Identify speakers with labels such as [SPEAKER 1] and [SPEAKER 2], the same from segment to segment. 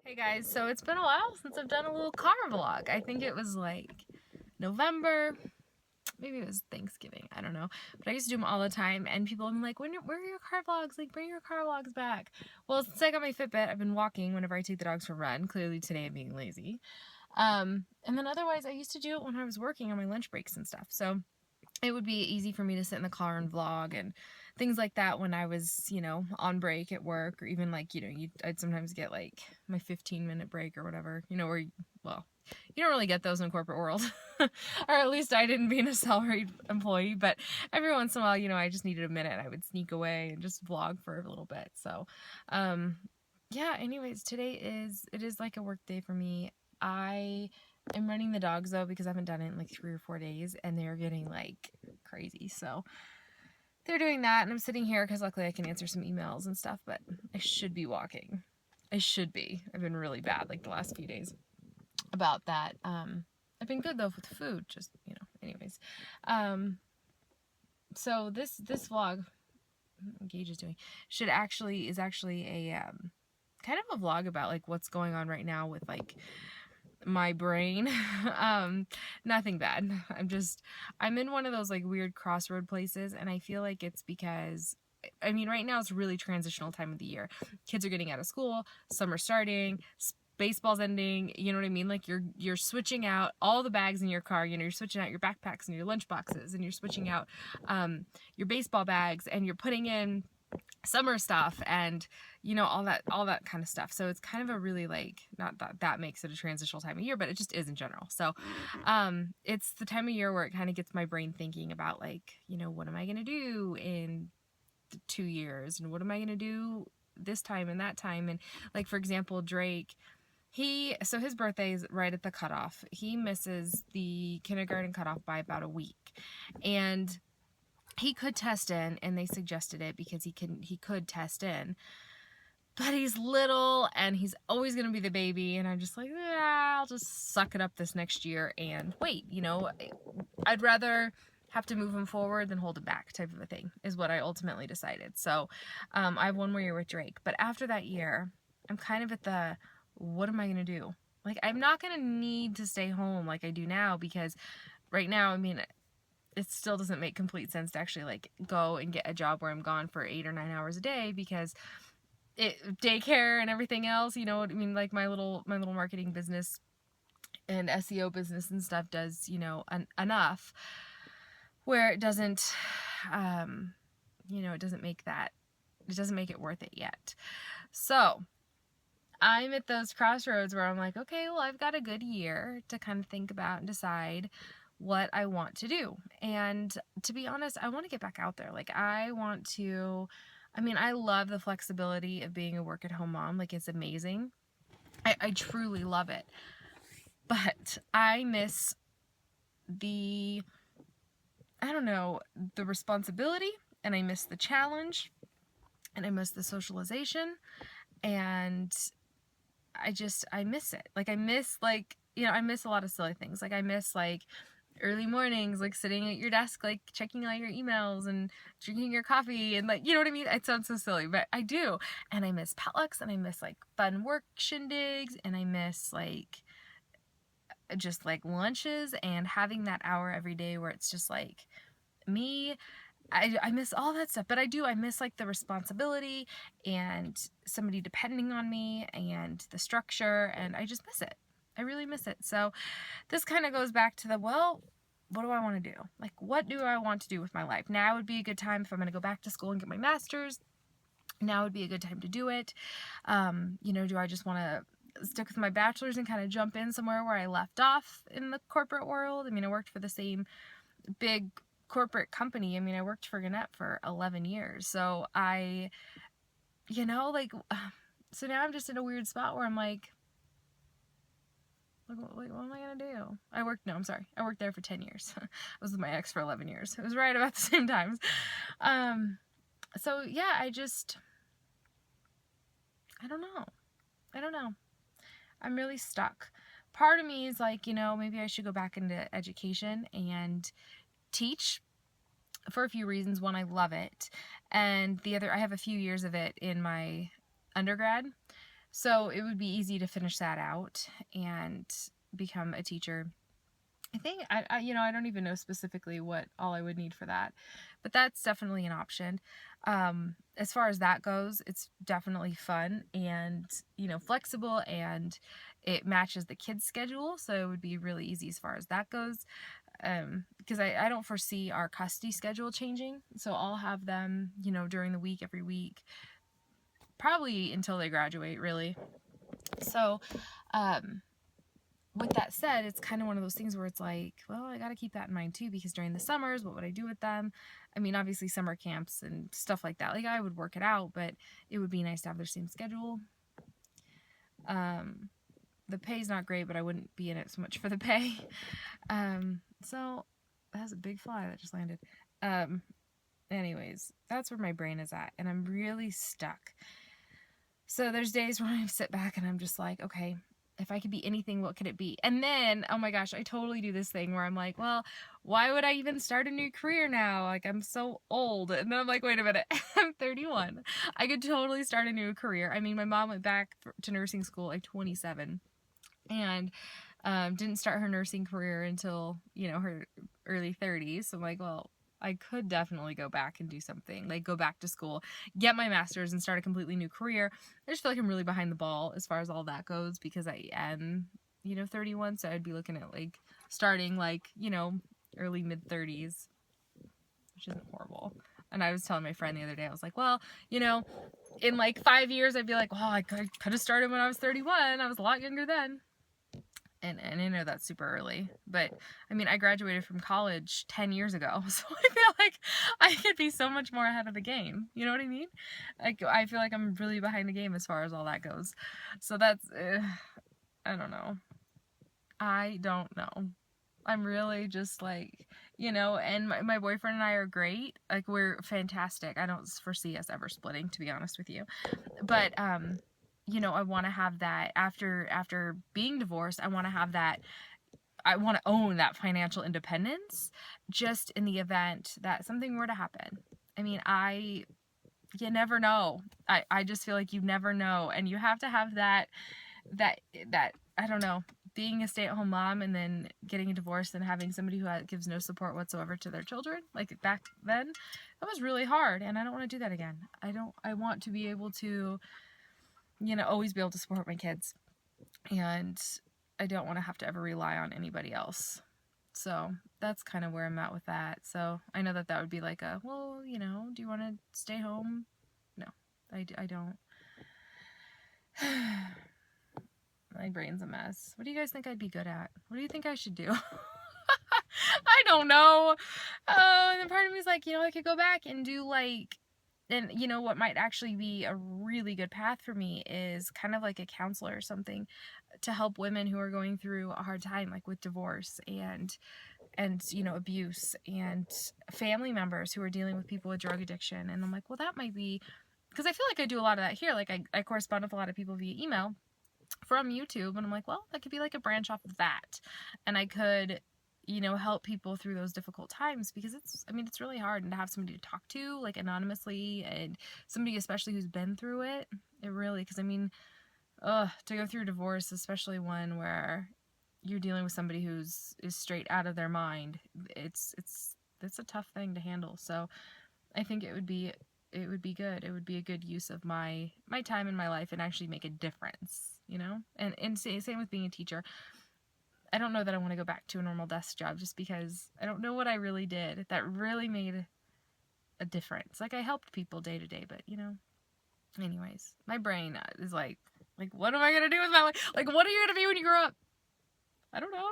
[SPEAKER 1] Hey guys, so it's been a while since I've done a little car vlog. I think it was like November, maybe it was Thanksgiving, I don't know. But I used to do them all the time and people have been like, where are your car vlogs? Like, bring your car vlogs back. Well, since I got my Fitbit, I've been walking whenever I take the dogs for a run. Clearly today I'm being lazy. And then otherwise I used to do it when I was working on my lunch breaks and stuff. So it would be easy for me to sit in the car and vlog and things like that when I was, on break at work, or even like, I'd sometimes get like my 15-minute break or whatever, where, well, you don't really get those in the corporate world, or at least I didn't being a salaried employee, but every once in a while, I just needed a minute. I would sneak away and just vlog for a little bit. So, yeah, anyways, it is like a work day for me. I'm running the dogs though because I haven't done it in like 3 or 4 days and they're getting like crazy. So they're doing that and I'm sitting here because luckily I can answer some emails and stuff, but I should be walking. I should be. I've been really bad like the last few days about that. I've been good though with food, just, anyways. So this vlog Gage is doing is actually a kind of a vlog about like what's going on right now with like my brain. Nothing bad. I'm in one of those like weird crossroad places and I feel like it's because right now it's really transitional time of the year. Kids are getting out of school, summer starting, baseball's ending, you know what I mean? Like you're switching out all the bags in your car, you're switching out your backpacks and your lunch boxes and you're switching out your baseball bags and you're putting in summer stuff and all that kind of stuff. So it's kind of a really like, not that makes it a transitional time of year, but it just is in general. So it's the time of year where it kind of gets my brain thinking about like, what am I going to do in 2 years and what am I going to do this time and that time. And like, for example, Drake, his birthday is right at the cutoff. He misses the kindergarten cutoff by about a week, and he could test in, and they suggested it because he could test in, but he's little and he's always going to be the baby, and I'm just like, I'll just suck it up this next year and wait. I'd rather have to move him forward than hold him back, type of a thing is what I ultimately decided. So I have one more year with Drake, but after that year I'm kind of at the, what am I going to do? Like, I'm not going to need to stay home like I do now, because right now, it still doesn't make complete sense to actually like go and get a job where I'm gone for 8 or 9 hours a day, because daycare and everything else, like my little marketing business and SEO business and stuff does, enough where it doesn't, it doesn't make it worth it yet. So I'm at those crossroads where I'm like, okay, well, I've got a good year to kind of think about and decide what I want to do. And to be honest, I want to get back out there. Like, I love the flexibility of being a work-at-home mom. Like, it's amazing. I truly love it. But I miss the responsibility, and I miss the challenge, and I miss the socialization, and I miss it. Like, I miss a lot of silly things. Like, I miss like early mornings, like sitting at your desk, like checking all your emails and drinking your coffee, and like, you know what I mean? It sounds so silly, but I do. And I miss potlucks, and I miss like fun work shindigs, and I miss like just like lunches and having that hour every day where it's just like me. I miss all that stuff, but I miss like the responsibility and somebody depending on me and the structure, and I just miss it. I really miss it. So this kind of goes back to what do I want to do? Like, what do I want to do with my life? Now would be a good time if I'm going to go back to school and get my master's. Now would be a good time to do it. Do I just want to stick with my bachelor's and kind of jump in somewhere where I left off in the corporate world? I worked for the same big corporate company. I worked for Gannett for 11 years. So so now I'm just in a weird spot where I'm like, what am I going to do? I worked there for 10 years. I was with my ex for 11 years. It was right about the same times. So yeah, I don't know. I'm really stuck. Part of me is like, maybe I should go back into education and teach, for a few reasons. One, I love it. And the other, I have a few years of it in my undergrad. So it would be easy to finish that out and become a teacher. I think I don't even know specifically what all I would need for that, but that's definitely an option. As far as that goes, it's definitely fun and, flexible, and it matches the kids' schedule, so it would be really easy as far as that goes. Because I don't foresee our custody schedule changing, so I'll have them, during the week, every week, probably until they graduate, really. So, with that said, it's kind of one of those things where it's like, well, I got to keep that in mind too, because during the summers, what would I do with them? I mean, obviously summer camps and stuff like that, like I would work it out, but it would be nice to have their same schedule. The pay's not great, but I wouldn't be in it so much for the pay. So that was a big fly that just landed. Anyways, that's where my brain is at, and I'm really stuck. So there's days where I sit back and I'm just like, okay, if I could be anything, what could it be? And then, oh my gosh, I totally do this thing where I'm like, well, why would I even start a new career now? Like, I'm so old. And then I'm like, wait a minute, I'm 31. I could totally start a new career. I mean, my mom went back to nursing school at 27 and didn't start her nursing career until, her early 30s. So I'm like, well, I could definitely go back and do something, like go back to school, get my master's, and start a completely new career. I just feel like I'm really behind the ball as far as all that goes, because I am, 31, so I'd be looking at like starting like, early mid 30s, which isn't horrible. And I was telling my friend the other day, I was like, well, in like 5 years, I'd be like, well, I could have started when I was 31. I was a lot younger then. And I know that's super early, but I mean, I graduated from college 10 years ago, so I feel like I could be so much more ahead of the game. You know what I mean? I feel like I'm really behind the game as far as all that goes. So that's, I don't know. I don't know. I'm really just like, and my boyfriend and I are great. Like, we're fantastic. I don't foresee us ever splitting, to be honest with you. But, I want to have that after being divorced. I want to have that. I want to own that financial independence, just in the event that something were to happen. I mean, you never know. I just feel like you never know, and you have to have that I don't know, being a stay-at-home mom and then getting a divorce and having somebody who gives no support whatsoever to their children, like back then, that was really hard, and I don't want to do that again. I want to be able to, always be able to support my kids, and I don't want to have to ever rely on anybody else. So that's kind of where I'm at with that. So I know that would be like well, do you want to stay home? No, I don't. My brain's a mess. What do you guys think I'd be good at? What do you think I should do? I don't know. And then part of me is like, I could go back and do and what might actually be a really good path for me is kind of like a counselor or something, to help women who are going through a hard time, like with divorce and abuse, and family members who are dealing with people with drug addiction. And I'm like, well, that might be, because I feel like I do a lot of that here. Like, I correspond with a lot of people via email from YouTube, and I'm like, well, that could be like a branch off of that, and I could help people through those difficult times, because it's really hard, and to have somebody to talk to, like, anonymously, and somebody especially who's been through it really, because to go through a divorce, especially one where you're dealing with somebody is straight out of their mind, it's a tough thing to handle. So I think it would be good. It would be a good use of my time in my life, and actually make a difference, and same with being a teacher. I don't know that I want to go back to a normal desk job, just because I don't know what I really did that really made a difference. Like, I helped people day to day, but anyways, my brain is like, what am I going to do with my life? Like, what are you going to be when you grow up? I don't know.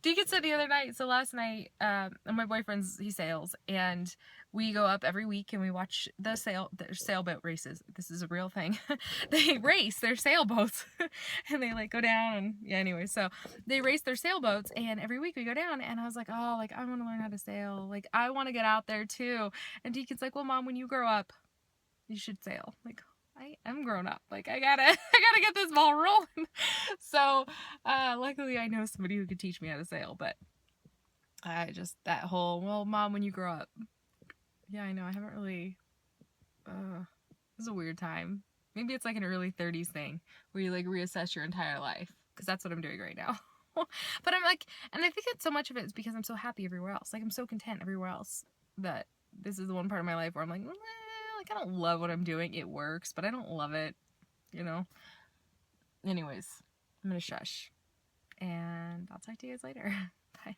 [SPEAKER 1] Deacon said the other night, so last night, my boyfriend's, he sails, and we go up every week and we watch their sailboat races. This is a real thing. They race their sailboats and they go down, and anyway, so they race their sailboats, and every week we go down, and I was like, oh, I want to learn how to sail. I want to get out there too. And Deacon's like, well, Mom, when you grow up, you should sail. I am grown up. I gotta get this ball rolling. So, luckily I know somebody who could teach me how to sail, but that whole, well, Mom, when you grow up. Yeah, I know. I haven't really, it was a weird time. Maybe it's like an early 30s thing where you like reassess your entire life, because that's what I'm doing right now. But I'm like, and I think that so much of it is because I'm so happy everywhere else. Like I'm so content everywhere else that this is the one part of my life where I'm like, like I don't love what I'm doing. It works, but I don't love it, you know? Anyways, I'm gonna shush and I'll talk to you guys later. Bye.